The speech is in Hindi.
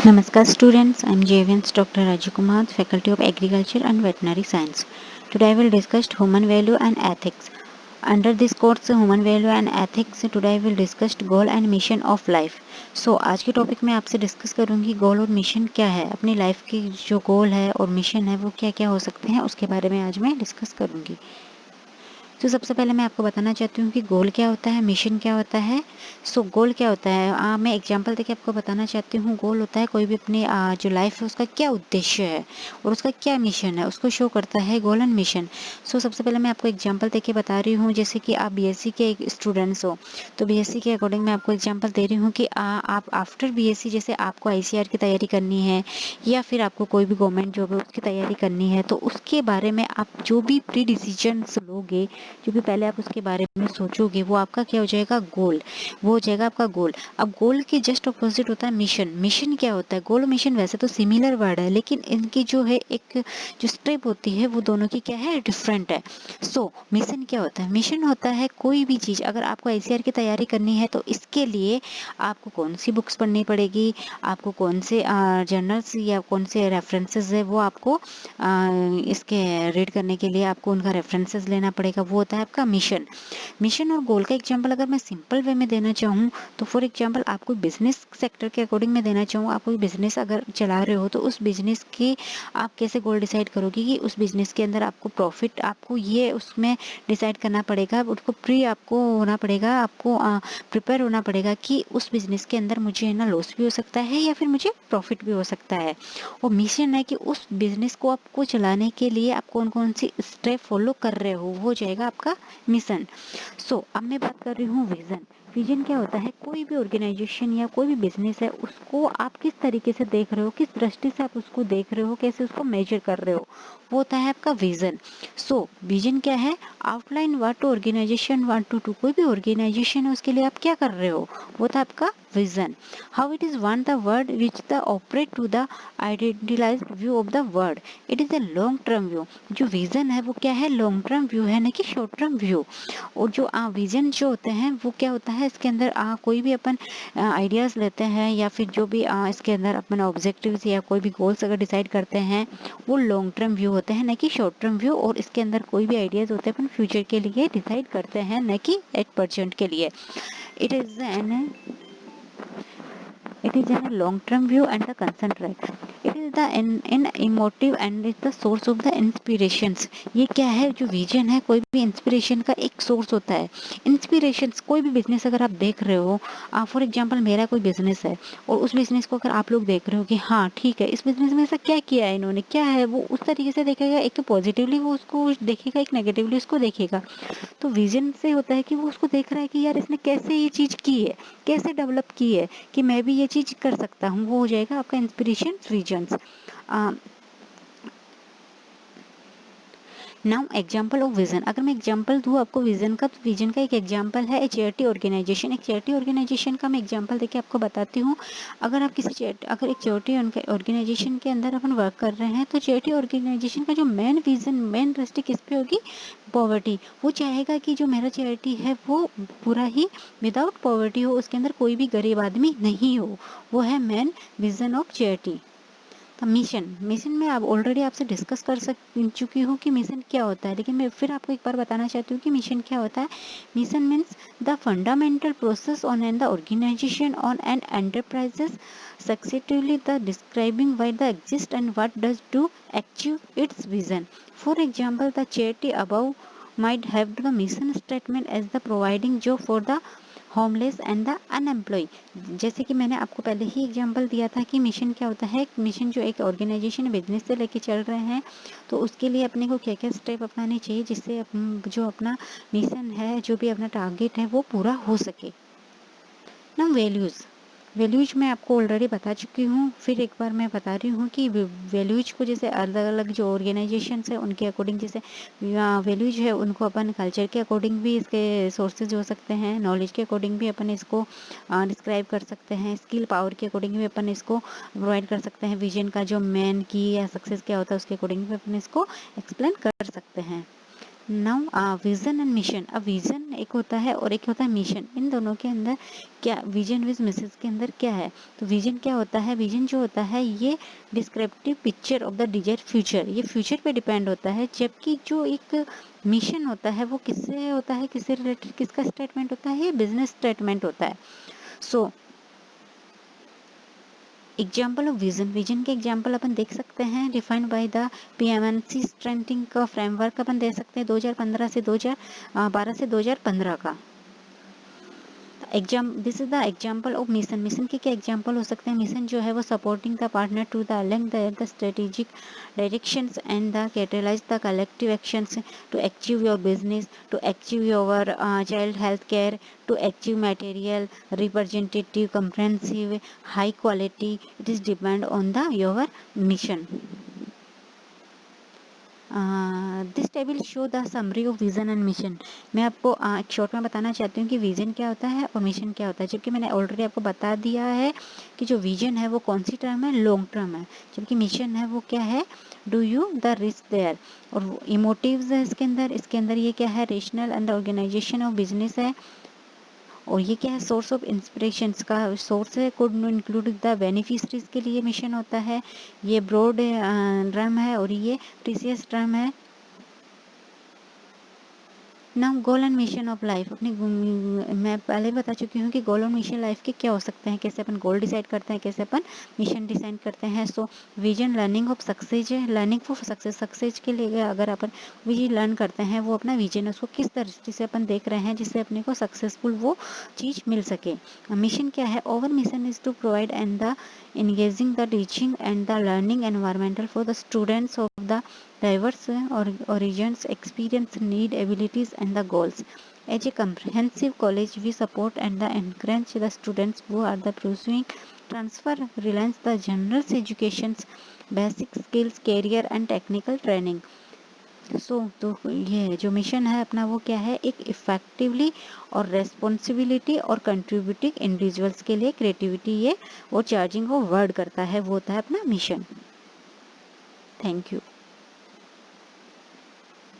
Namaskar students, I am JVN's Dr. Rajakumar, Faculty of Agriculture and Veterinary Science. Today I will discuss human value and ethics. Under this course Human Value and Ethics, today I will discuss goal and mission of life. So आज के टॉपिक में आपसे डिस्कस करूंगी गोल और मिशन क्या है, अपनी लाइफ की जो गोल है और मिशन है वो क्या क्या हो सकते हैं उसके बारे में आज मैं डिस्कस करूंगी। तो सबसे पहले मैं आपको बताना चाहती हूँ कि गोल क्या होता है, मिशन क्या होता है। गोल क्या होता है, मैं एग्जांपल देके आपको बताना चाहती हूँ। गोल होता है कोई भी अपनी जो लाइफ है उसका क्या उद्देश्य है और उसका क्या मिशन है, उसको शो करता है गोल एंड मिशन। सबसे पहले मैं आपको एग्जाम्पल देके बता रही हूँ, जैसे कि आप बीएससी के स्टूडेंट्स हो तो बीएससी के अकॉर्डिंग मैं आपको एग्जाम्पल दे रही हूँ कि आप आफ्टर बीएससी जैसे आपको आईसीआर की तैयारी करनी है या फिर आपको कोई भी गवर्नमेंट जॉब है उसकी तैयारी करनी है, तो उसके बारे में आप जो भी प्री डिसीजंस लोगे, जो भी पहले आप उसके बारे में सोचोगे, वो आपका क्या हो जाएगा, गोल। वो हो जाएगा आपका गोल। अब गोल के जस्ट अपोजिट होता है मिशन। मिशन क्या होता है, गोल और मिशन वैसे तो सिमिलर वर्ड है, लेकिन इनकी जो है एक जो स्टेप होती है वो दोनों की क्या है, डिफरेंट है। मिशन क्या होता है, मिशन होता है कोई भी चीज़, अगर आपको आईसीआर की तैयारी करनी है तो इसके लिए आपको कौन सी बुक्स पढ़नी पड़ेगी, आपको कौन से जर्नल्स या कौन से रेफरेंसेस है वो आपको इसके रीड करने के लिए आपको उनका रेफरेंसेस लेना पड़ेगा, वो होता है आपका मिशन। मिशन और गोल का एग्जांपल अगर मैं सिंपल वे में देना चाहूँ तो फॉर एग्जांपल आपको बिजनेस सेक्टर के अकॉर्डिंग में देना चाहूँ, आप कोई बिजनेस अगर चला रहे हो तो उस बिजनेस के आप कैसे गोल डिसाइड करोगे कि उस बिजनेस के अंदर आपको प्रॉफिट, आपको ये उसमें डिसाइड करना पड़ेगा, उसको आपको होना पड़ेगा, आपको प्रिपेयर होना पड़ेगा कि उस बिजनेस के अंदर मुझे ना लॉस भी हो सकता है या फिर मुझे प्रॉफिट भी हो सकता है। और मिशन है कि उस बिजनेस को आपको चलाने के लिए आप कौन कौन सी स्टेप फॉलो कर रहे हो, वो हो जाएगा आपका मिशन। अब मैं बात कर रही हूँ विजन। विजन क्या होता है, कोई भी ऑर्गेनाइजेशन या कोई भी बिजनेस है उसको आप किस तरीके से देख रहे हो, किस दृष्टि से आप उसको देख रहे हो, कैसे उसको मेजर कर रहे हो, वो होता है आपका विजन। विजन क्या है, outline what organization want to do, कोई भी ऑर्गेनाइजेशन है उसके लिए आप क्या कर रहे हो, वो था आपका vision. How it is want the world which the operate to the idealised view of the world, it is a long term view. जो विजन है वो क्या है, लॉन्ग टर्म व्यू है, ना कि शॉर्ट टर्म व्यू। और जो विजन जो होते हैं वो क्या होता है, इसके अंदर कोई भी अपन आइडियाज लेते हैं या फिर जो भी इसके अंदर अपन ऑब्जेक्टिव्स या कोई भी गोल्स अगर डिसाइड करते हैं वो लॉन्ग टर्म व्यू होते हैं, न कि शॉर्ट टर्म व्यू। और इसके अंदर कोई भी आइडियाज होते हैं अपन फ्यूचर के लिए डिसाइड करते हैं, न कि एट प्रेजेंट के लिए। It is an It is in a long-term view and the concentrate. It is the in emotive and is the source of the inspirations. ये क्या है, जो विजन है कोई भी इंस्पिरेशन का एक सोर्स होता है। इंस्पिरेशन, कोई भी बिजनेस अगर आप देख रहे हो, फॉर एग्जांपल मेरा कोई बिजनेस है और उस बिजनेस को अगर आप लोग देख रहे हो कि हाँ ठीक है इस बिजनेस में ऐसा क्या किया है इन्होंने, क्या है, वो उस तरीके से देखेगा, एक तो पॉजिटिवली वो उसको देखेगा, एक नेगेटिवली उसको देखेगा। तो विजन से होता है कि वो उसको देख रहा है कि यार इसने कैसे ये चीज़ की है, कैसे डेवलप की है, कि मैं भी ये चीज़ कर सकता हूँ, वो हो जाएगा आपका inspiration visions. Now example of vision, अगर मैं एग्जाम्पल दूँ आपको विजन का, तो विजन का एक एग्जाम्पल है चैरिटी ऑर्गेनाइजेशन। एक चैरिटी ऑर्गेनाइजेशन का मैं एग्जाम्पल देके आपको बताती हूँ। अगर आप अगर एक चैरिटी ऑर्गेनाइजेशन के अंदर अपन वर्क कर रहे हैं तो चैरिटी ऑर्गेनाइजेशन का जो मेन विजन, मेन दृष्टि किस पे होगी, पॉवर्टी। वो चाहेगा कि जो मेरा चैरिटी है वो पूरा ही विदाउट पॉवर्टी हो, उसके अंदर कोई भी गरीब आदमी नहीं हो, वो है main vision of charity. Mission, mission में आप ऑलरेडी आपसे डिस्कस कर चुकी हूँ कि मिशन क्या होता है, लेकिन मैं फिर आपको एक बार बताना चाहती हूँ कि मिशन क्या होता है। Mission means the fundamental process on an the organization on an enterprises successfully the describing why the exist and what does to achieve its vision. For example the charity above might have the mission statement as the providing job for the homeless and the unemployed. जैसे कि मैंने आपको पहले ही एग्जांपल दिया था कि मिशन क्या होता है। मिशन जो एक ऑर्गेनाइजेशन बिजनेस से लेके चल रहे हैं तो उसके लिए अपने को क्या क्या स्टेप अपनाने चाहिए जिससे जो अपना मिशन है, जो भी अपना टारगेट है वो पूरा हो सके। ना वैल्यूज़, वैल्यूज मैं आपको ऑलरेडी बता चुकी हूँ, फिर एक बार मैं बता रही हूँ कि वैल्यूज को जैसे अलग अलग जो ऑर्गेनाइजेशन है उनके अकॉर्डिंग, जैसे वैल्यूज है उनको अपन कल्चर के अकॉर्डिंग भी इसके सोर्सेज हो सकते हैं, नॉलेज के अकॉर्डिंग भी अपन इसको डिस्क्राइब कर सकते हैं, स्किल पावर के अकॉर्डिंग भी अपन इसको प्रोवाइड कर सकते हैं, विजन का जो मेन की या सक्सेस क्या होता है उसके अकॉर्डिंग भी अपन इसको एक्सप्लेन कर सकते हैं। Now vision and mission. अब विजन एक होता है और एक होता है मिशन। इन दोनों के अंदर क्या, विजन विद मिसेस के अंदर क्या है? तो विजन क्या होता है? विजन जो होता है ये descriptive picture of the desired future, ये फ्यूचर पे डिपेंड होता है। जबकि जो एक मिशन होता है वो किससे होता है, किससे रिलेटेड, किसका स्टेटमेंट होता है? ये बिजनेस स्टेटमेंट होता है। So example of vision, vision के एग्जाम्पल अपन देख सकते हैं defined by the PMNC strengthening का फ्रेमवर्क अपन दे सकते हैं 2015 से 2012 से 2015 का। This is the example of mission. Mission के क्या एग्जाम्पल हो सकते हैं? मिशन जो है वो supporting the partner to the align the strategic directions and the catalyse the collective actions to achieve your business, to achieve your child health care, to achieve material representative comprehensive high quality. It is depend on the your mission. This table show the summary of vision and mission. मैं आपको एक शॉर्ट में बताना चाहती हूँ कि विजन क्या होता है और मिशन क्या होता है। जबकि मैंने ऑलरेडी आपको बता दिया है कि जो विजन है वो कौन सी टर्म है, लॉन्ग टर्म है। जबकि मिशन है वो क्या है, do you the risk there. और इमोटिव्स है इसके अंदर ये क्या है, rational and organization of business है। और ये क्या है, सोर्स ऑफ इंस्पिरेशन का सोर्स है, कुड इंक्लूड द बेनिफिशरीज के लिए मिशन होता है। ये ब्रॉड टर्म है और ये प्रीसियस टर्म है। Now goal and mission of life. मैं पहले बता चुकी हूँ कि गोल और मिशन लाइफ के क्या हो सकते हैं, कैसे अपन गोल डिसाइड करते हैं, कैसे अपन मिशन डिसाइड करते हैं। So vision learning of success है, लर्निंग फॉर सक्सेस। सक्सेस के लिए अगर अपन विजन लर्न करते हैं, वो अपना विजन है उसको किस दृष्टि से अपन देख रहे हैं जिससे अपने को सक्सेसफुल वो चीज़ मिल सके। मिशन क्या है, over mission is to provide and the engaging the teaching and the learning environmental for the students of the diverse origins, experience, need, abilities and the goals. As a comprehensive college, we support and encourage the students who are the pursuing transfer reliance the general education's basic skills, career and technical training. तो ये जो मिशन है अपना वो क्या है, एक इफेक्टिवली और रेस्पॉन्सिबिलिटी और कंट्रीब्यूटिंग इंडिविजुअल्स के लिए क्रिएटिविटी ये और चार्जिंग को वर्ड करता है, वो होता है अपना मिशन। Thank you.